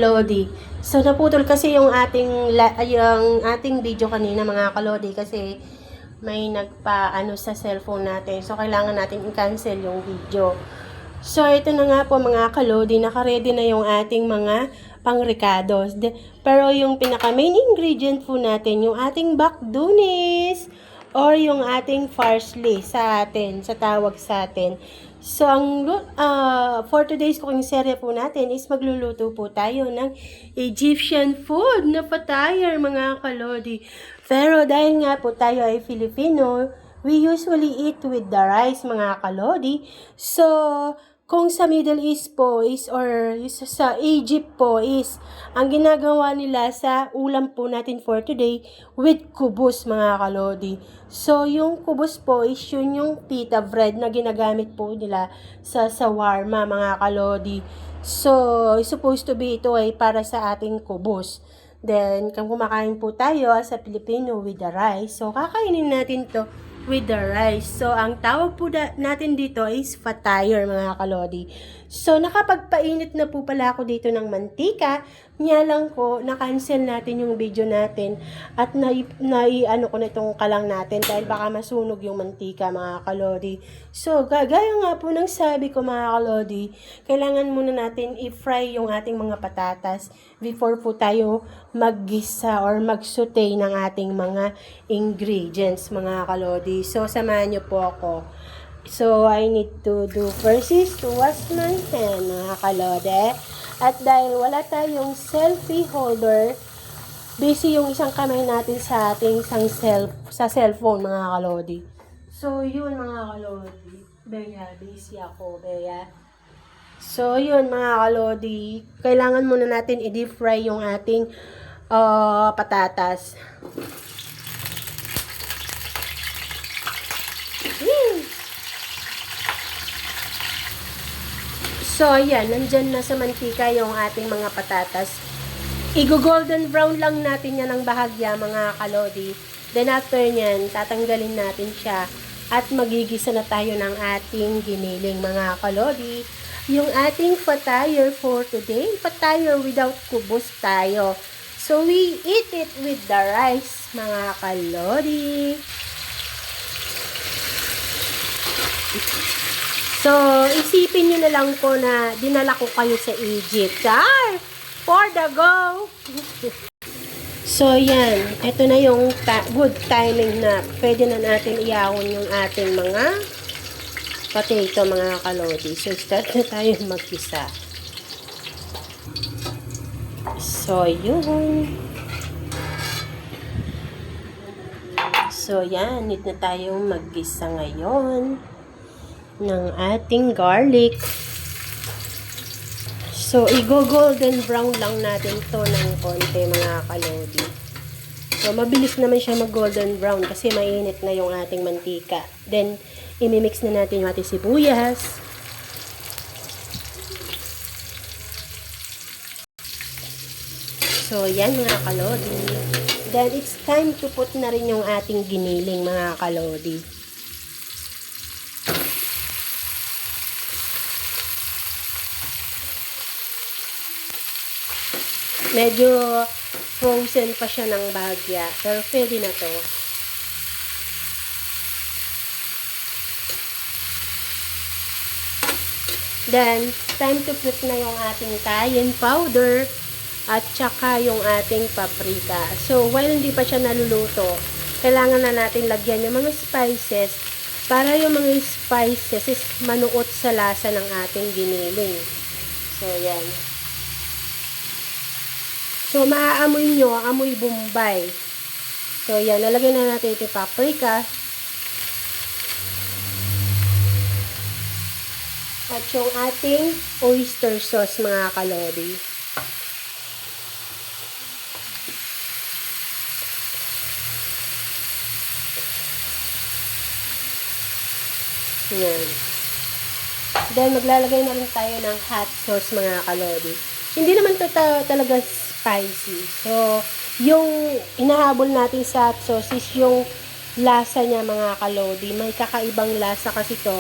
Lodi. So naputol kasi yung ating video kanina mga kalodi kasi may nagpa-ano sa cellphone natin. So kailangan natin i-cancel yung video. So ito na nga po mga kalodi, naka-ready na yung ating mga pang-ricados. Pero yung pinaka main ingredient po natin, yung ating bakdunis or yung ating parsley sa tawag sa atin. So, for today's cooking serye po natin is magluluto po tayo ng Egyptian food na patayar mga kalodi. Pero dahil nga po tayo ay Filipino, we usually eat with the rice mga kalodi. So, kung sa Middle East po is or sa Egypt po is ang ginagawa nila sa ulam po natin for today with kubos mga kalodi. So yung kubos po is yun yung pita bread na ginagamit po nila sa shawarma mga kalodi. So supposed to be ito ay para sa ating kubos. Then kung kumakain po tayo sa Pilipino with the rice, so kakainin natin to with the rice. So, ang tawag po natin dito is fatire mga kalodi. So, nakapagpainit na po pala ako dito ng mantika. Nga lang po, na-cancel natin yung video natin at ano ko na itong kalang natin dahil baka masunog yung mantika mga kalodi. So, gaya nga po ng sabi ko mga kalodi, kailangan muna natin i-fry yung ating mga patatas before po tayo maggisa or magsaute ng ating mga ingredients mga kalodi. So, samahan niyo po ako. So, I need to do first is to wash my hand mga kalodi. At dahil wala tayong selfie holder, busy yung isang kamay natin sa ating sa cellphone mga kalodi. So, yun mga kalodi. Busy ako, So, yun mga kalodi. Kailangan muna natin i-deep fry yung ating patatas. So, ayan, nandyan na sa mantika yung ating mga patatas. I-golden brown lang natin yan ng bahagya, mga kalodi. Then, after nyan, tatanggalin natin siya. At magigisa na tayo ng ating giniling, mga kalodi. Yung ating fatire for today, fatire without kubos tayo. So, we eat it with the rice, mga kalodi. So, isipin nyo na lang po na dinala ko kayo sa Egypt. For the go! So, yan. Ito na yung good timing na pwede na natin iahon yung ating mga potato, mga kalodi. So, start na tayo magpisa. So, yun. So, yan. Need na tayong maggisa ngayon ng ating garlic. So, i-golden brown lang natin to ng konti mga kalodi. So, mabilis naman siya mag-golden brown kasi mainit na yung ating mantika. Then, imimix na natin yung ating sibuyas. So, yan mga kalodi. Then, it's time to put na rin yung ating giniling mga kalodi. Medyo frozen pa siya ng bahagya. Pero pwede na to. Then, time to put na yung ating cayenne powder at saka yung ating paprika. So, while hindi pa siya naluluto, kailangan na natin lagyan yung mga spices para yung mga spices is manuot sa lasa ng ating giniling. So, yan. So, maaamoy nyo, amoy Bombay. So, yan. Nalagyan na natin yung paprika. At yung ating oyster sauce, mga kalodi. Yan. Then, maglalagay na rin tayo ng hot sauce, mga kalodi. Hindi naman to talaga spicy. So, yung inahabol natin sa hot sauce is yung lasa niya mga kalodi. May kakaibang lasa kasi to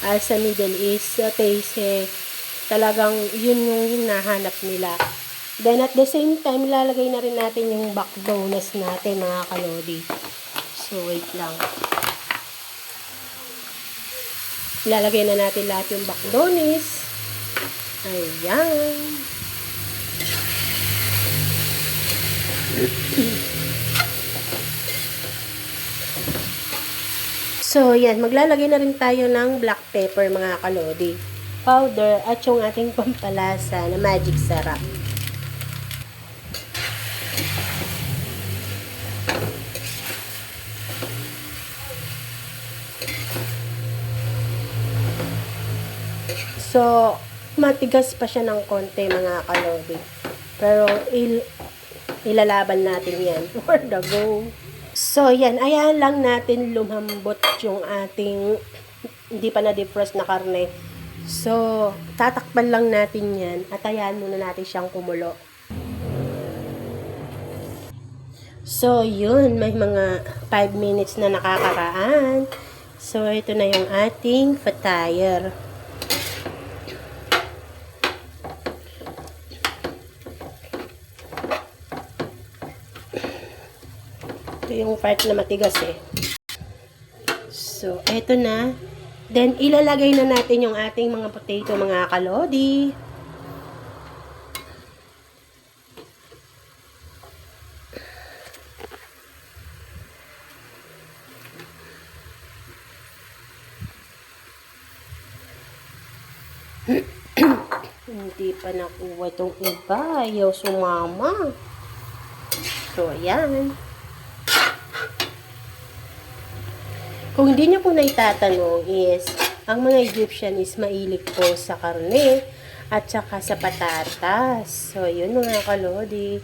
sa Middle East. Taste talagang yun yung hinahanap nila. Then at the same time, ilalagay na rin natin yung backbones natin mga kalodi. So wait lang. Ilalagay na natin lahat yung backbones. Ayan. So, yan. Maglalagay na rin tayo ng black pepper, mga kalodi. Powder at yung ating pampalasa na magic sarap. So, matigas pa siya ng konti, mga kalodi. Pero, ilalaban natin yan for the go. So, yan. Ayan lang natin lumambot yung ating hindi pa na-defrost na karne. So, tatakpan lang natin yan at ayan muna natin siyang kumulo. So, yun. May mga 5 minutes na nakakaraan. So, ito na yung ating fatire. Ito yung part na matigas eh. So, eto na. Then, ilalagay na natin yung ating mga potato, mga kalodi. Hindi pa nakuha itong iba. Ayaw sumama. So, ayan. Kung hindi nyo po naitatanong is, ang mga Egyptian is mailig po sa karne at saka sa patatas. So, yun mga kalodi.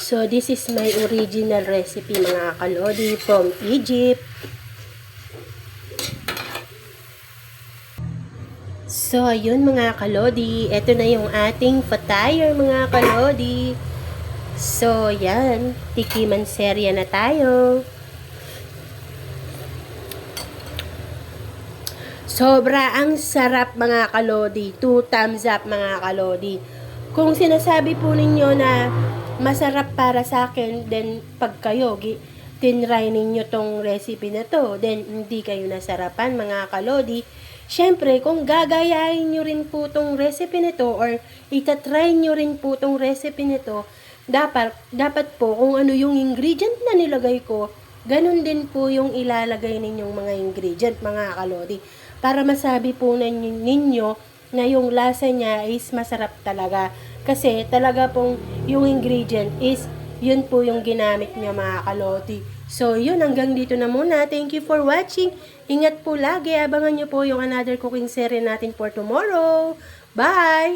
So, this is my original recipe mga kalodi from Egypt. So, ayun mga kalodi. Ito na yung ating fatire mga kalodi. So, yan. Tikiman serya na tayo. Sobra ang sarap mga kalodi. 2 thumbs up mga kalodi. Kung sinasabi po ninyo na masarap para sa akin, then pag kayo tinry ninyo tong recipe na to, then hindi kayo nasarapan mga kalodi. Siyempre, kung gagayahin nyo rin po tong recipe nito or itatry nyo rin po tong recipe nito, dapat po kung ano yung ingredient na nilagay ko, ganun din po yung ilalagay ninyong mga ingredient mga kalodi. Para masabi po ninyo na yung lasa niya is masarap talaga. Kasi talaga pong yung ingredient is yun po yung ginamit niya mga kalodi. So, yun, hanggang dito na muna. Thank you for watching. Ingat po lagi. Abangan nyo po yung another cooking series natin for tomorrow. Bye!